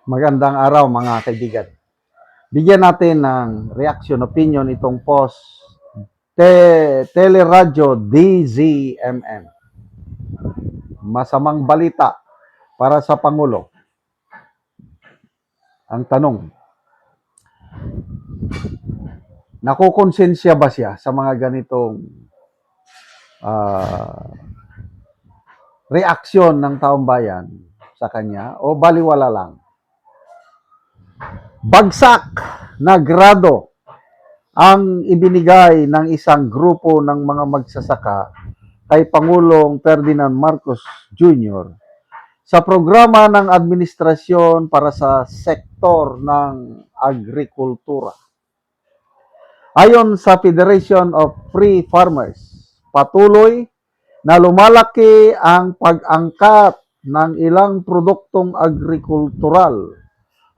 Magandang araw mga kaibigan. Bigyan natin ng reaction, opinion itong post Teleradyo DZMM. Masamang balita para sa Pangulo. Ang tanong, nakukonsensya ba siya sa mga ganitong reaksyon ng taong bayan sa kanya o baliwala lang? Bagsak na grado ang ibinigay ng isang grupo ng mga magsasaka kay Pangulong Ferdinand Marcos Jr. sa programa ng administrasyon para sa sektor ng agrikultura. Ayon sa Federation of Free Farmers, patuloy na lumalaki ang pag-angkat ng ilang produktong agrikultural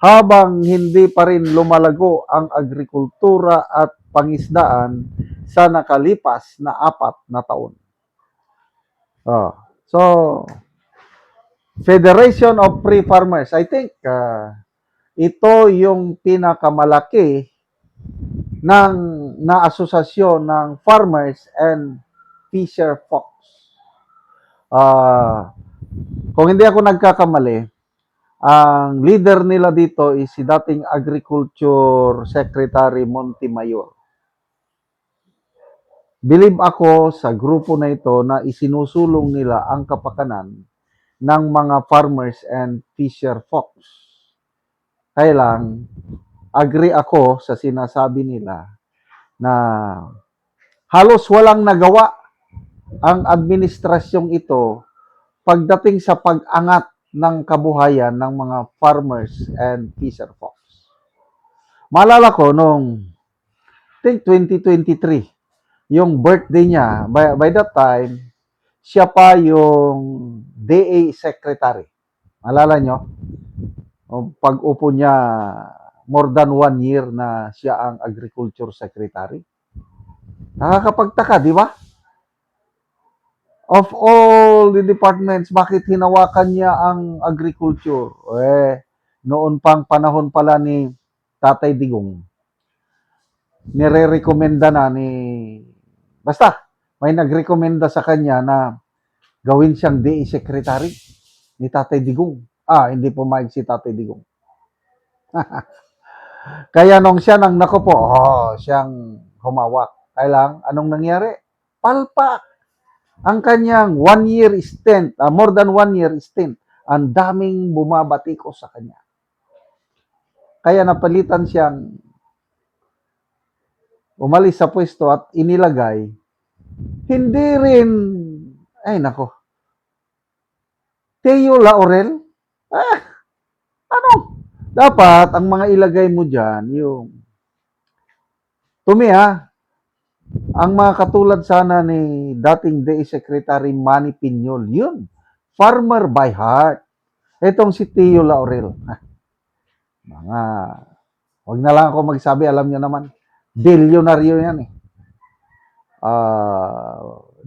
habang hindi pa rin lumalago ang agrikultura at pangisdaan sa nakalipas na 4 na taon. So, Federation of Free Farmers, I think ito yung pinakamalaki ng na asosasyon ng farmers and fisher folks. Kung hindi ako nagkakamali, ang leader nila dito is si dating Agriculture Secretary Montemayor. Believe ako sa grupo na ito na isinusulong nila ang kapakanan ng mga farmers and fisher folks. Kaya lang, agree ako sa sinasabi nila na halos walang nagawa ang administrasyong ito pagdating sa pag-angat ng kabuhayan ng mga farmers and fisher folks. Maalala ko nung I think 2023, yung birthday niya, by that time, siya pa yung DA secretary. Maalala nyo? Pag-upo niya, more than 1 year na siya ang agriculture secretary. Nakakapagtaka, di ba? Of all the departments, bakit hinawakan niya ang agriculture? Noon pang panahon pala ni Tatay Digong, nire-recommenda na basta, may nagrekomenda sa kanya na gawin siyang DA secretary ni Tatay Digong. Hindi pumayag si Tatay Digong. Kaya nung siya nang nakupo, siyang humawak. Kaya lang, anong nangyari? Palpak ang kanyang 1 year stint, more than 1 year stint. Ang daming bumabatiko sa kanya. Kaya napalitan siyang umalis sa pwesto at inilagay. Hindi rin, nako, Teo Laurel? Ano? Dapat, ang mga ilagay mo dyan, yung, ang mga katulad sana ni dating DA Secretary Manny Piñol, yun, farmer by heart. Itong si Teo Laurel. Wag na lang ako magsabi, alam nyo naman, bilyonaryo yan eh.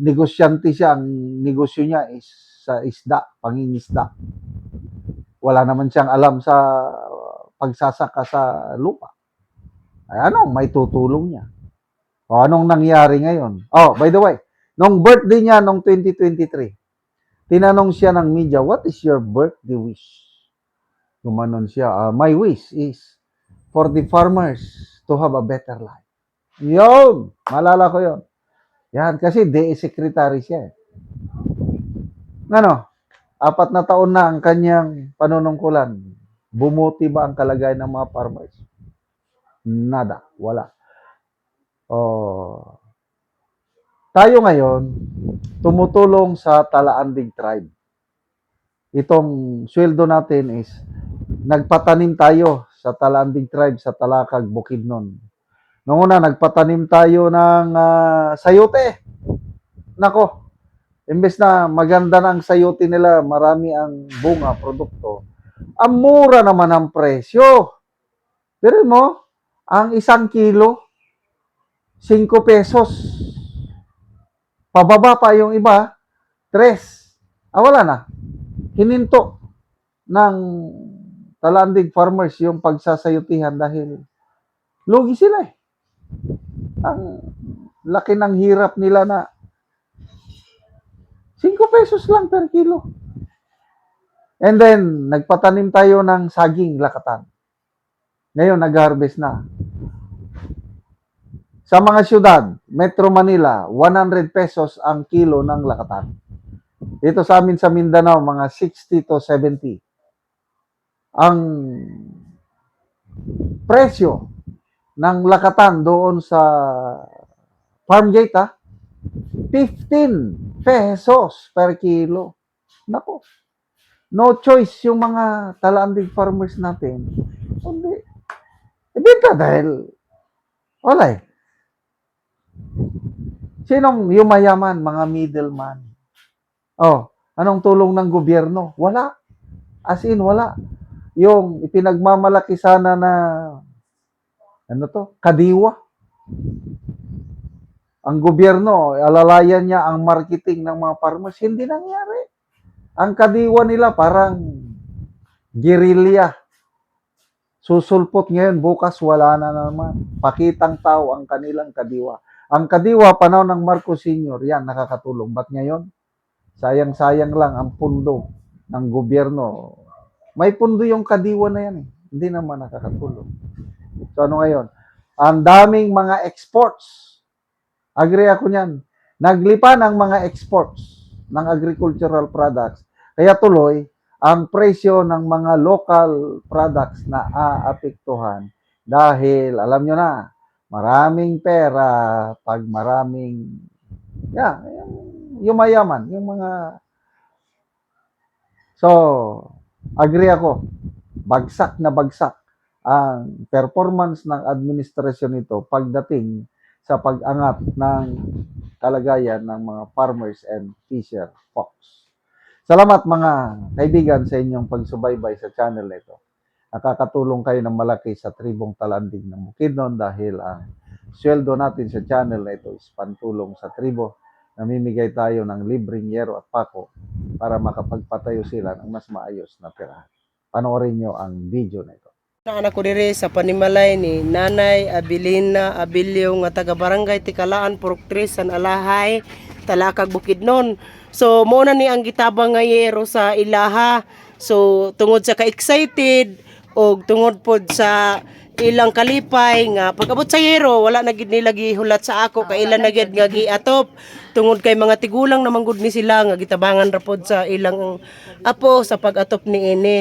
Negosyante siya, ang negosyo niya is sa isda, pangingisda. Wala naman siyang alam sa pagsasaka sa lupa. May tutulong niya? Anong nangyari ngayon? By the way, nung birthday niya nung 2023, tinanong siya ng media, what is your birthday wish? Gumanon siya, my wish is for the farmers to have a better life. Yun! Malala ko yun. Yan, kasi DA secretary siya. 4 na taon na ang kanyang panunungkulan. Bumuti ba ang kalagayan ng mga farmers? Nada. Wala. Tayo ngayon, tumutulong sa Talaanding tribe. Itong sweldo natin is, nagpatanim tayo sa Talaanding tribe sa Talakag, Bukidnon. Noong una, nagpatanim tayo ng sayote. Nako, imbes na maganda na ang sayote nila, marami ang bunga, produkto, ang mura naman ang presyo. Pero mo, ang 1 kilo, 5 pesos. Pababa pa yung iba, 3. Wala na. Hininto ng talandig farmers yung pagsasayutihan dahil lugi sila eh. Ang laki ng hirap nila na 5 pesos lang per kilo. And then, nagpatanim tayo ng saging lakatan. Ngayon, nag-harvest na. Sa mga syudad, Metro Manila, 100 pesos ang kilo ng lakatan. Dito sa amin sa Mindanao, mga 60 to 70. Ang presyo ng lakatan doon sa farm gate, 15 pesos per kilo. Nako, no choice yung mga talandig farmers natin. Kundi, ibenta dahil wala eh. Sinong yumayaman? Mga middleman. Oh, anong tulong ng gobyerno? Wala. As in, wala. Yung ipinagmamalaki sana na kadiwa. Ang gobyerno, alalayan niya ang marketing ng mga farmers. Hindi nangyari. Ang kadiwa nila parang guerrilla. Susulpot ngayon, bukas wala na naman. Pakitang tao ang kanilang kadiwa. Ang kadiwa, panahon ng Marcos Sr., yan, nakakatulong. Ba't ngayon? Sayang-sayang lang ang pundo ng gobyerno. May pundo yung kadiwa na yan eh. Hindi naman nakakatulong. So ano ngayon? Ang daming mga exports. Agree ako niyan. Naglipan ang mga exports ng agricultural products. Kaya tuloy, ang presyo ng mga local products na aapektuhan dahil, alam nyo na, maraming pera pag maraming, yung mayaman, yung mga, so, agree ako, bagsak na bagsak ang performance ng administrasyon nito pagdating sa pag-angat ng kalagayan ng mga farmers and fisher folks. Salamat mga kaibigan sa inyong pagsubaybay sa channel na ito. Nakakatulong kayo ng malaki sa tribong talandig ng Bukidnon dahil ang sweldo natin sa channel na ito is pantulong sa tribo. Namimigay tayo ng libreng yero at pako para makapagpatayo sila ng mas maayos na tirahan. Panoorin nyo ang video na ito. Anak ko diri sa panimalay ni Nanay Abilina Abilio nga taga Barangay Tikalaan, Purok 3, San Alahay, Talakag, Bukidnon. So mo na ni ang gitabang nga yero sa ilaha. So tungod sa ka-excited o tungod pod sa ilang kalipay nga pag-abot sa yero wala na gid nila gihulat sa ako kailan na gid nga giatop tungod kay mga tigulang naman gud ni sila nga gitabangan ra pod sa ilang apo sa pag-atop ni ini.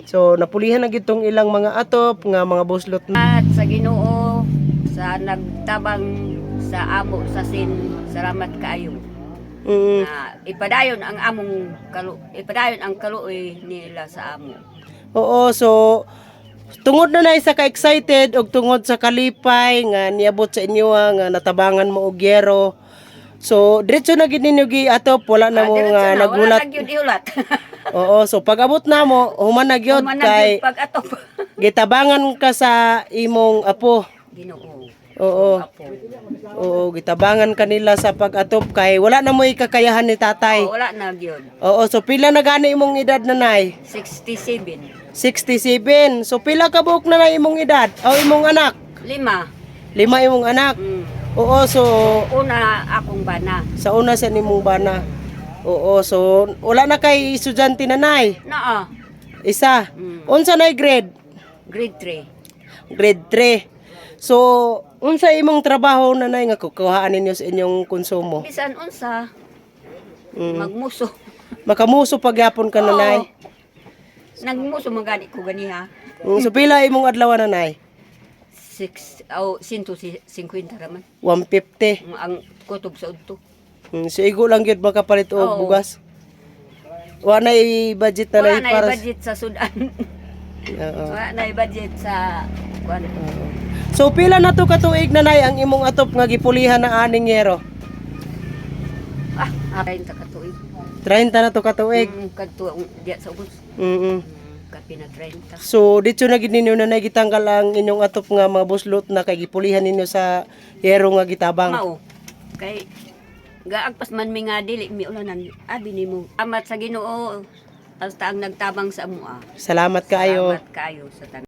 So napulihan na gid tong ilang mga atop nga mga buslot At sa Ginoo sa nagtabang sa amo sa sin, salamat kaayo. Ipadayon ang among ipadayon ang kaluoy nila sa amo. Oo, so tungod na sa ka-excited og tungod sa kalipay nga niabot sa inyo nga natabangan mo og yero. So diretso na gid ninyo giatop wala na mo nga nagulat. Wala na gyud iulat. Oo, so pag-abot na mo human na gyud kay pag-atop. gitabangan ka sa imong apo. Ginoo. Oo. Apo. Oo, gitabangan kanila sa pag-atop kay wala na mo kakayahan ni tatay. Wala na gyud. Oo, so pila na gani imong edad nanay? 67. 67. So pila ka buok na imong edad? O imong anak? 5. 5 imong anak. Oo, so Una akong bana. sa una sa nimong bana. Oo, so wala na kay estudyante nanay. Naa. Isa. Unsa na grade? Grade 3. Grade 3. So unsa imong trabaho nanay nga kukuhaan ninyo sa inyong konsumo? Bisan unsa magmuso. Makamuso pagyapon ka nanay. Nagmuso magani ko ganiha. So pila imong adlaw nanay? 150 raman. 150. Ang kutob sa udto. So igo lang gyud makapalit og Oo. bugas. Wala na i-budget na Wala lang na para budget sa Sudan. Oo. Wala na budget sa kuan. So pila na to katuig nanay ang imong atop nga gipulihan na aning yero? Aray ta katuig. 30 na to katuig. Kadto diya sa ubos. Kapi na 30. So dito na gid ninyo nanay gitanggal ang inyong atop nga mga buslot na kay gipulihan ninyo sa yero nga gitabang. Mao. Kay gaagpas man mi nga dili mi ulanan abi nimo. Amat sa Ginoo Basta ang nagtabang sa mua. Salamat kaayo. Salamat kayo sa